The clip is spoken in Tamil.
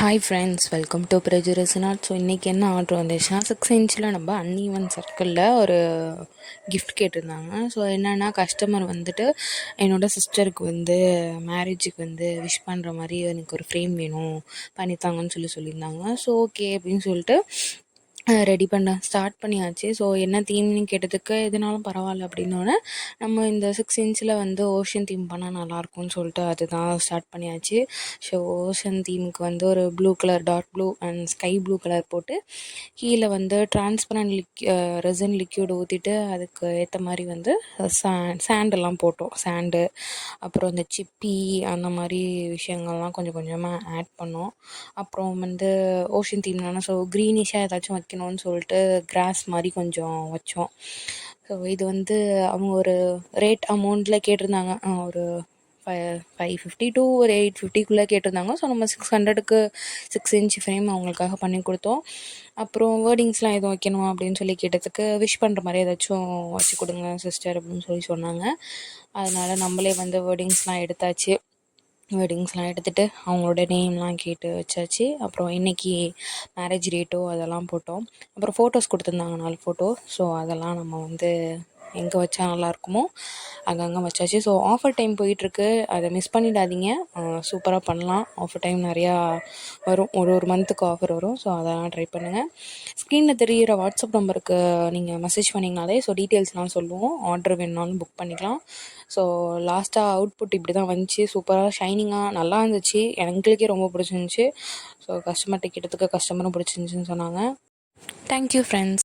ஹாய் ஃப்ரெண்ட்ஸ், வெல்கம் டு பிரஜுரசனாட். ஸோ இன்றைக்கி என்ன ஆர்டர் வந்துச்சுன்னா 6 இன்ச்சில் நம்ம அன்ஈவன் சர்க்கிளில் ஒரு கிஃப்ட் கேட்டிருந்தாங்க. ஸோ என்னென்னா கஸ்டமர் வந்துட்டு என்னோடய சிஸ்டருக்கு வந்து மேரேஜுக்கு வந்து விஷ் பண்ணுற மாதிரி எனக்கு ஒரு ஃப்ரேம் வேணும் பண்ணித்தாங்கன்னு சொல்லியிருந்தாங்க. ஸோ ஓகே அப்படின்னு சொல்லிட்டு ரெடி பண்ண ஸ்டார்ட் பண்ணியாச்சு. ஸோ என்ன தீம்னு கேட்டதுக்கு எதுனாலும் பரவாயில்ல அப்படின்னோடனே நம்ம இந்த 6 இன்ச்சில் வந்து ஓஷன் தீம் பண்ணால் நல்லாயிருக்கும்னு சொல்லிட்டு அதுதான் ஸ்டார்ட் பண்ணியாச்சு. ஸோ ஓஷன் தீமுக்கு வந்து ஒரு blue colour, dark blue and sky blue colour போட்டு கீழே வந்து டிரான்ஸ்பரண்ட் ரெசன் லிக்யூட் ஊற்றிட்டு அதுக்கு ஏற்ற மாதிரி வந்து சாண்டெல்லாம் போட்டோம். சாண்டு, அப்புறம் இந்த சிப்பி, அந்த மாதிரி விஷயங்கள்லாம் கொஞ்சம் கொஞ்சமாக ஆட் பண்ணோம். அப்புறம் வந்து ஓஷன் தீம்னால ஸோ க்ரீனிஷாக ஏதாச்சும் வைக்கணும்னு சொல்லிட்டு கிராஸ் மாதிரி கொஞ்சம் வச்சோம். ஸோ இது வந்து அவங்க ஒரு ரேட் அமௌண்ட்டில் கேட்டிருந்தாங்க. ஒரு 550 to ஒரு 850 கேட்டிருந்தாங்க. ஸோ நம்ம 600க்கு 6 இன்ச் ஃப்ரேம் அவங்களுக்காக பண்ணி கொடுத்தோம். அப்புறம் வேர்டிங்ஸ்லாம் எதுவும் வைக்கணும் அப்படின்னு சொல்லி கேட்டதுக்கு விஷ் பண்ணுற மாதிரி ஏதாச்சும் வச்சு கொடுங்க சிஸ்டர் அப்படின்னு சொன்னாங்க. அதனால் நம்மளே வந்து வேர்டிங்ஸ்லாம் எடுத்தாச்சு. வெட்டிங்ஸ்லாம் எடுத்துகிட்டு அவங்களோட நேம்லாம் கேட்டு வச்சாச்சு. அப்புறம் இன்றைக்கி மேரேஜ் டேட்டோ அதெல்லாம் போட்டோம். அப்புறம் ஃபோட்டோஸ் கொடுத்துருந்தாங்க 4 ஃபோட்டோ. ஸோ அதெல்லாம் நம்ம வந்து எங்கே வச்சா நல்லாயிருக்குமோ அங்கங்கே வச்சாச்சு. ஸோ ஆஃபர் டைம் போயிட்டுருக்கு, அதை மிஸ் பண்ணிடாதீங்க. சூப்பராக பண்ணலாம். ஆஃபர் டைம் நிறையா வரும், ஒரு மந்த்துக்கு ஆஃபர் வரும். ஸோ அதெல்லாம் ட்ரை பண்ணுங்கள். ஸ்க்ரீனில் தெரிகிற வாட்ஸ்அப் நம்பருக்கு நீங்கள் மெசேஜ் பண்ணிங்கனாலே ஸோ டீட்டெயில்ஸ்லாம் சொல்லுவோம். ஆர்டர் வேணுனாலும் புக் பண்ணிக்கலாம். ஸோ லாஸ்ட்டாக அவுட்புட் இப்படி தான் வந்துச்சு. சூப்பராக ஷைனிங்காக நல்லா இருந்துச்சு. எங்களுக்கே ரொம்ப பிடிச்சிருந்துச்சி. ஸோ கஸ்டமர்கிட்ட கேட்டதுக்கு கஸ்டமரும் பிடிச்சிருந்துச்சின்னு சொன்னாங்க. Thank you friends.